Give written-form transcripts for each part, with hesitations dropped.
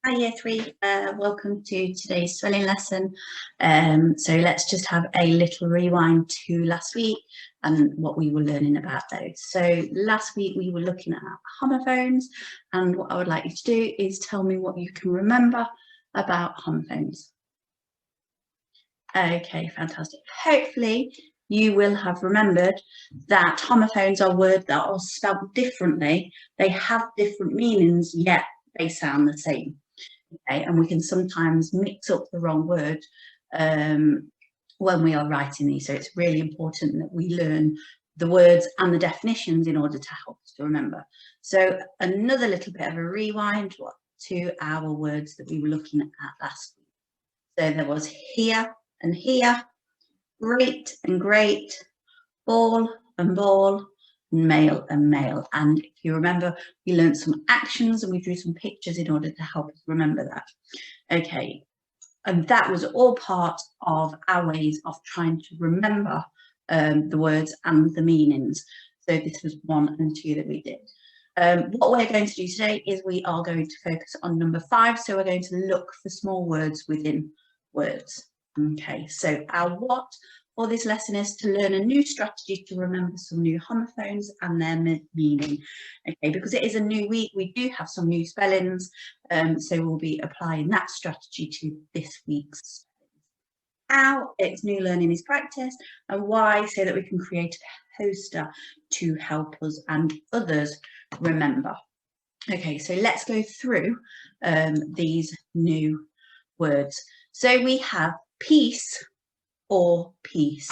Hi Year 3, welcome to today's spelling lesson. So let's just have a little rewind to last week and what we were learning about those. So last week we were looking at homophones, and what I would like you to do is tell me what you can remember about homophones. Okay, fantastic. Hopefully you will have remembered that homophones are words that are spelled differently. They have different meanings, yet they sound the same. Okay, and we can sometimes mix up the wrong word when we are writing these. So it's really important that we learn the words and the definitions in order to help us to remember. So another little bit of a rewind to our words that we were looking at last week. So there was here and here, great and great, ball and ball, male and male. And if you remember, we learned some actions and we drew some pictures in order to help us remember that. Okay, and that was all part of our ways of trying to remember the words and the meanings. So this was 1 and 2 that we did. What we're going to do today is we are going to focus on number 5. So we're going to look for small words within words. Okay, so our what for this lesson is to learn a new strategy to remember some new homophones and their meaning. Okay, because it is a new week, we do have some new spellings, so we'll be applying that strategy to this week's. How? It's new learning is practice, and why? So that we can create a poster to help us and others remember. Okay, so let's go through these new words. So we have peace or piece.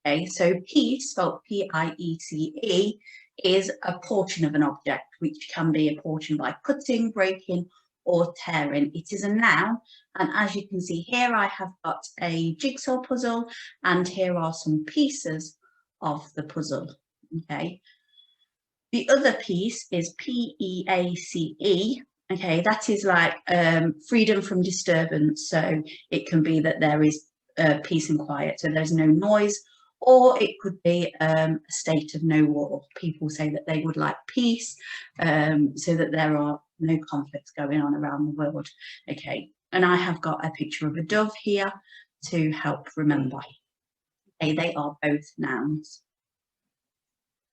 Okay, so piece, spelled P-I-E-C-E, is a portion of an object, which can be a portion by cutting, breaking, or tearing. It is a noun, and as you can see here, I have got a jigsaw puzzle, and here are some pieces of the puzzle. Okay. The other piece is P-E-A-C-E. Okay, that is like freedom from disturbance. So it can be that there is peace and quiet, so there's no noise, or it could be a state of no war. People say that they would like peace, so that there are no conflicts going on around the world. Okay, and I have got a picture of a dove here to help remember. Okay, they are both nouns.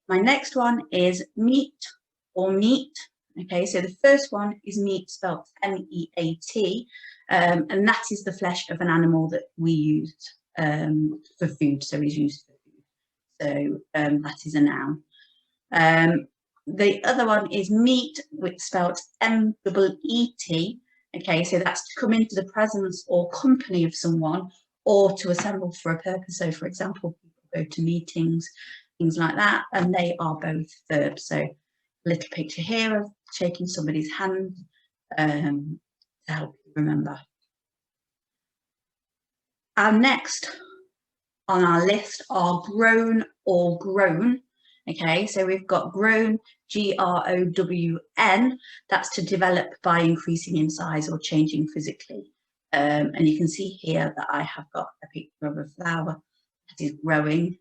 My next one is meat or meat. Okay, so the first one is meat, spelled M-E-A-T, and that is the flesh of an animal that we use for food, so is used for food. So that is a noun. The other one is meet, which is spelled M-E-E-T. Okay, so that's to come into the presence or company of someone, or to assemble for a purpose. So, for example, people go to meetings, things like that, and they are both verbs. So little picture here of shaking somebody's hand to help you remember. Our next on our list are grown or grown. Okay, so we've got grown, G-R-O-W-N. That's to develop by increasing in size or changing physically. And you can see here that I have got a picture of a flower that is growing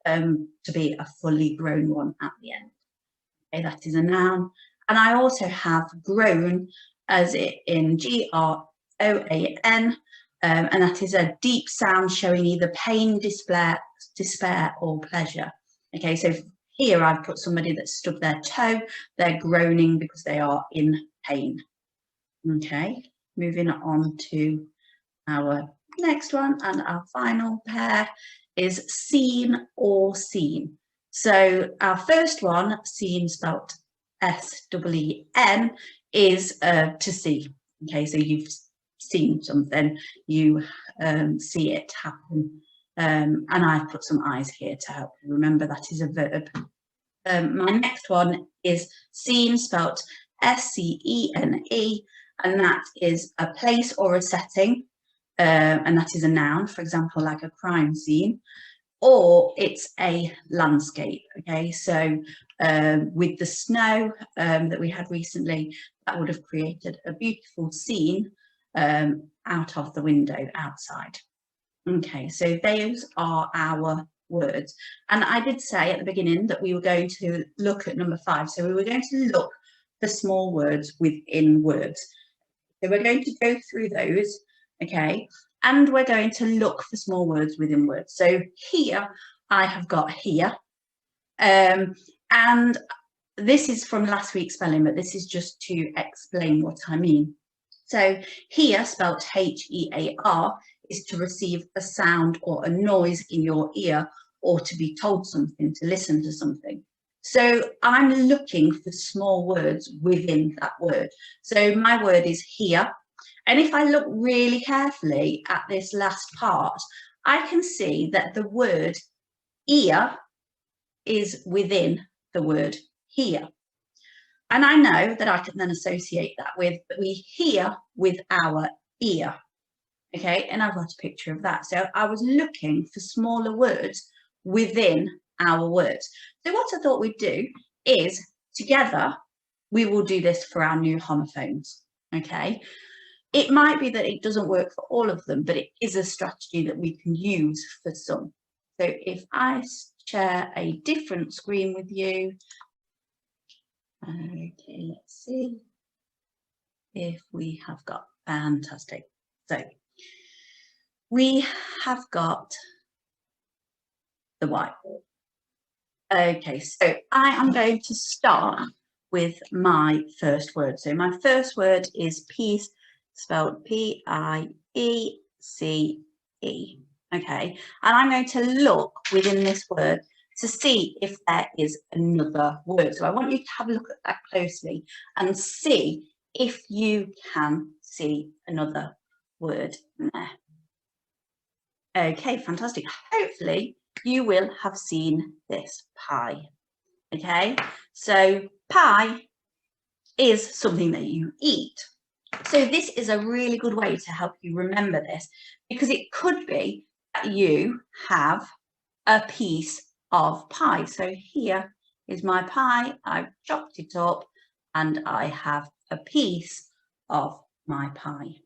to be a fully grown one at the end. Okay, that is a noun. And I also have groan as in G-R-O-A-N, and that is a deep sound showing either pain, despair, or pleasure. Okay, so here I've put somebody that stubbed their toe. They're groaning because they are in pain. Okay, moving on to our next one, and our final pair is seen or seen. So our first one, seen, spelt S-E-E-N, is to see. Okay, so you've seen something, you see it happen. And I've put some eyes here to help you remember that is a verb. My next one is seen, spelt S-C-E-N-E, and that is a place or a setting. And that is a noun, for example, like a crime scene, or it's a landscape. Okay, so with the snow that we had recently, that would have created a beautiful scene out of the window outside. Okay, so those are our words. And I did say at the beginning that we were going to look at number 5. So we were going to look for small words within words. So we're going to go through those, okay, and we're going to look for small words within words. So here I have got here, and this is from last week's spelling, but this is just to explain what I mean. So here, spelt H-E-A-R, is to receive a sound or a noise in your ear, or to be told something, to listen to something. So I'm looking for small words within that word. So my word is here. And if I look really carefully at this last part, I can see that the word ear is within the word here. And I know that I can then associate that with, we hear with our ear. Okay, and I've got a picture of that. So I was looking for smaller words within our words. So what I thought we'd do is together, we will do this for our new homophones. Okay, it might be that it doesn't work for all of them, but it is a strategy that we can use for some. So if I share a different screen with you, okay, let's see if we have got, fantastic. So we have got the whiteboard. Okay, so I am going to start with my first word. So my first word is peace, spelled P-I-E-C-E. Okay, and I'm going to look within this word to see if there is another word. So I want you to have a look at that closely and see if you can see another word in there. Okay, fantastic. Hopefully you will have seen this pie. Okay, so pie is something that you eat. So this is a really good way to help you remember this, because it could be that you have a piece of pie. So here is my pie. I've chopped it up and I have a piece of my pie.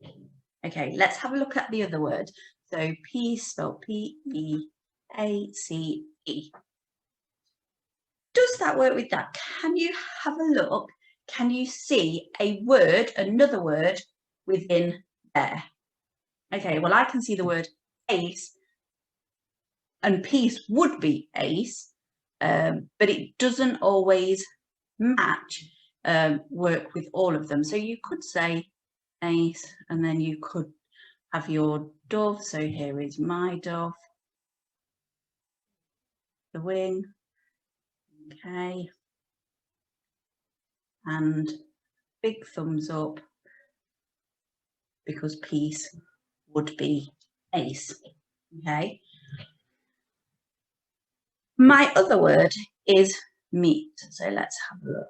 Okay, let's have a look at the other word. So peace, spelled P-E-A-C-E. Does that work with that? Can you have a look? Can you see a word, another word within there? Okay, well, I can see the word ace, and peace would be ace, but it doesn't always match, work with all of them. So you could say ace, and then you could have your dove. So here is my dove, the wing, okay, and big thumbs up because peace would be ace, okay. My other word is meat, so let's have a look.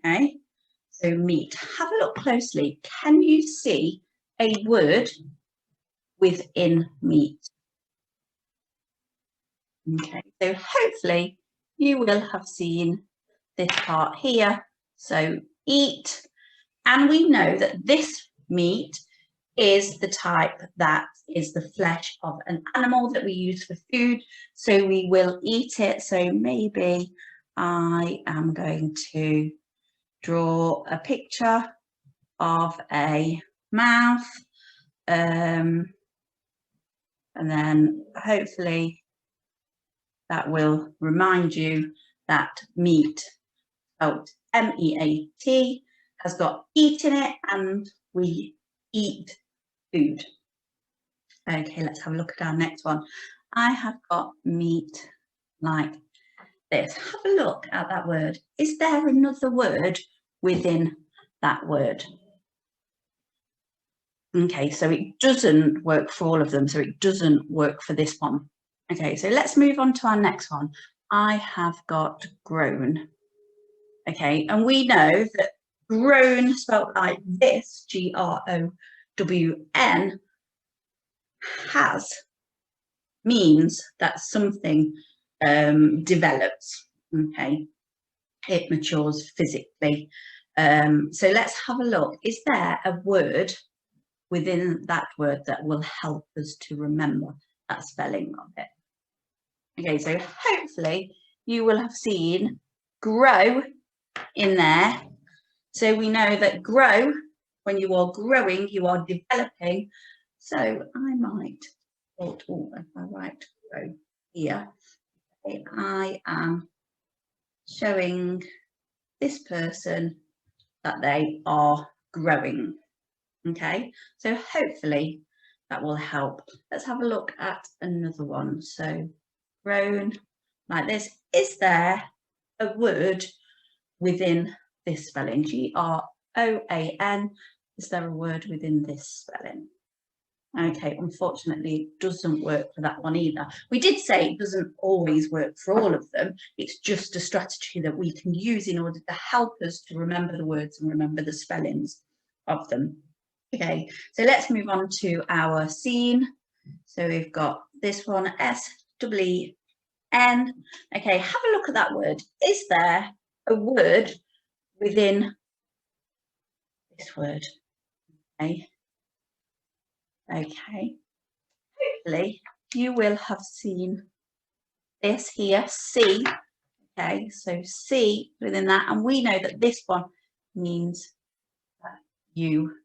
Okay, so meat, have a look closely. Can you see a word within meat? Okay, so hopefully you will have seen this part here. So eat, and we know that this meat is the type that is the flesh of an animal that we use for food, so we will eat it. So maybe I am going to draw a picture of a mouth, and then hopefully that will remind you that meat, spelled M-E-A-T, has got eat in it, and we eat food. Okay, let's have a look at our next one. I have got meat like this. Have a look at that word. Is there another word within that word? Okay, so it doesn't work for all of them, so it doesn't work for this one. Okay, so let's move on to our next one. I have got grown. Okay, and we know that grown, spelled like this, G-R-O-W-N, means that something develops. Okay, it matures physically. So let's have a look. Is there a word within that word that will help us to remember that spelling of it? Okay, so hopefully you will have seen grow in there, So we know that grow, when you are growing, you are developing. So I might, if I write grow here, I am showing this person that they are growing. Okay, so hopefully that will help. Let's have a look at another one. So grown like this. Is there a word within this spelling? G-R-O-A-N. Is there a word within this spelling? Okay, unfortunately, it doesn't work for that one either. We did say it doesn't always work for all of them. It's just a strategy that we can use in order to help us to remember the words and remember the spellings of them. Okay, so let's move on to our scene. So we've got this one, S-E-E-N. Okay, have a look at that word. Is there a word within this word? Okay. Okay. Hopefully you will have seen this here, C. Okay, so C within that, and we know that this one means that you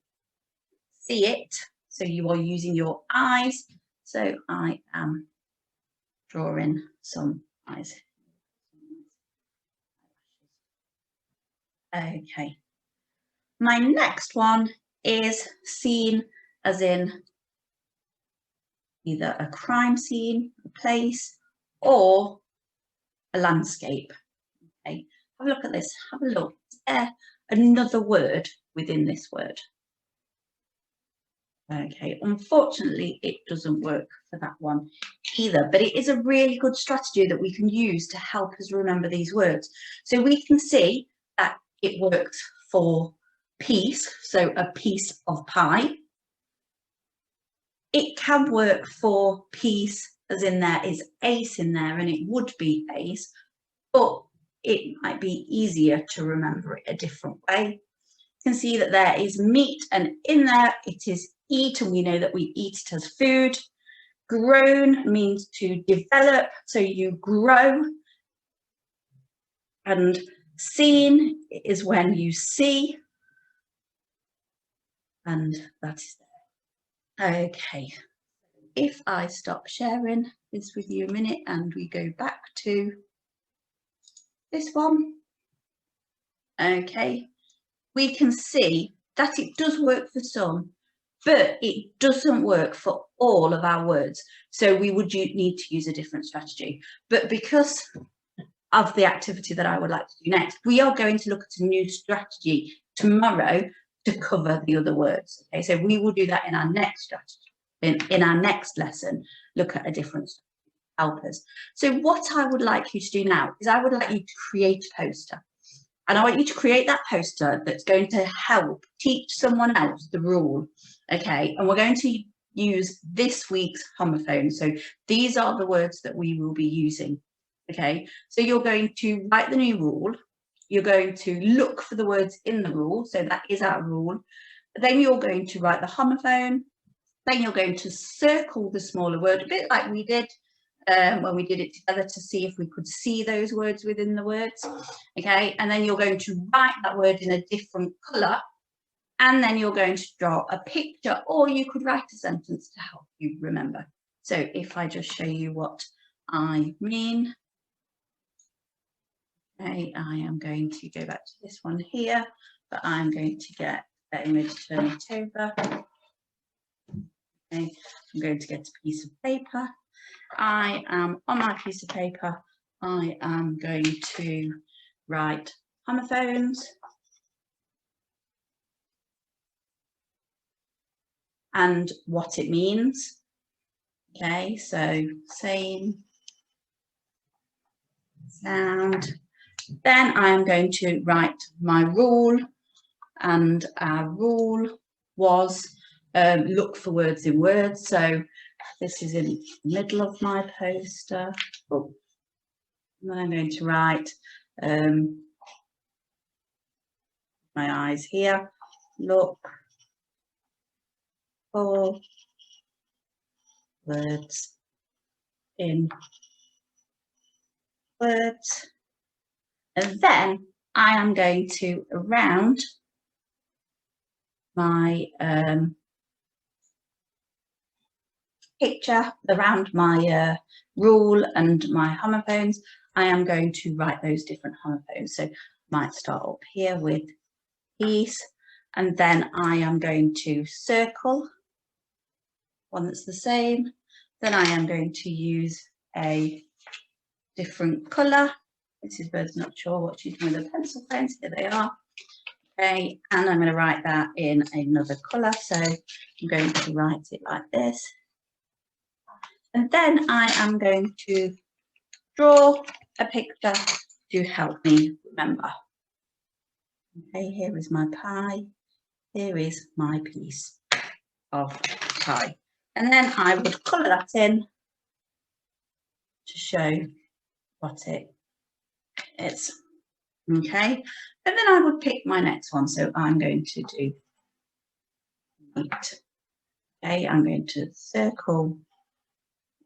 see it, so you are using your eyes. So I am drawing some eyes. Okay, my next one is scene, as in either a crime scene, a place, or a landscape. Okay, have a look at this. Have a look. Is there another word within this word? Okay, unfortunately, it doesn't work for that one either, but it is a really good strategy that we can use to help us remember these words. So we can see that it works for piece, so a piece of pie. It can work for piece, as in there is ace in there, and it would be ace, but it might be easier to remember it a different way. You can see that there is meat, and in there it is eat, and we know that we eat it as food. Grown means to develop, so you grow. And seen is when you see, and that is there. Okay, if I stop sharing this with you a minute and we go back to this one, okay, we can see that it does work for some, but it doesn't work for all of our words. So we would need to use a different strategy. But because of the activity that I would like to do next, we are going to look at a new strategy tomorrow to cover the other words. Okay, so we will do that in our next strategy, in our next lesson, look at a different help us. So what I would like you to do now is I would like you to create a poster. And I want you to create that poster that's going to help teach someone else the rule, okay? And we're going to use this week's homophone. So these are the words that we will be using, okay? So you're going to write the new rule. You're going to look for the words in the rule. So that is our rule. Then you're going to write the homophone. Then you're going to circle the smaller word, a bit like we did when we did it together, to see if we could see those words within the words, okay? And then you're going to write that word in a different colour, and then you're going to draw a picture, or you could write a sentence to help you remember. So if I just show you what I mean, okay, I am going to go back to this one here, but I'm going to get that image, turn it over. Okay, I'm going to get a piece of paper. I am on my piece of paper, I am going to write homophones and what it means. Okay, so same sound. Then I'm going to write my rule, and our rule was look for words in words. So this is in the middle of my poster. Oh. And then I'm going to write my eyes here. Look for words in words. And then I am going to, around my picture, around my rule and my homophones, I am going to write those different homophones. So I might start up here with peace, and then I am going to circle one that's the same. Then I am going to use a different colour. Mrs. Bird's not sure what she's doing with her pencil pens. Here they are. Okay, and I'm going to write that in another colour. So I'm going to write it like this. And then I am going to draw a picture to help me remember. Okay, here is my pie. Here is my piece of pie. And then I would colour that in to show what it is. Okay, and then I would pick my next one. So I'm going to do eat. Okay, I'm going to circle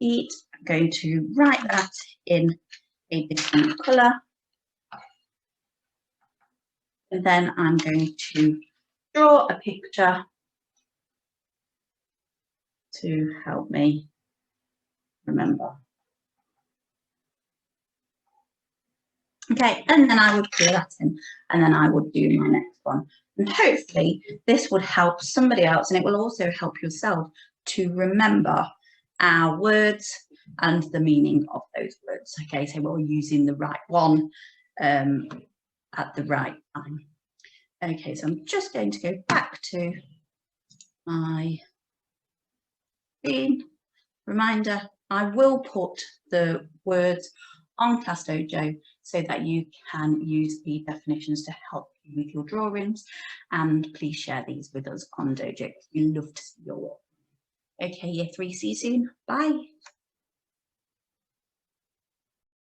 eat. I'm going to write that in a different colour. And then I'm going to draw a picture to help me remember. Okay, and then I would clear that in, and then I would do my next one. And hopefully this would help somebody else, and it will also help yourself to remember our words and the meaning of those words. Okay, so we're using the right one at the right time. Okay, so I'm just going to go back to my screen. Reminder, I will put the words on Class Dojo so that you can use the definitions to help you with your drawings, and please share these with us on Dojo. We love to see your work. Okay, Year 3, see you soon. Bye.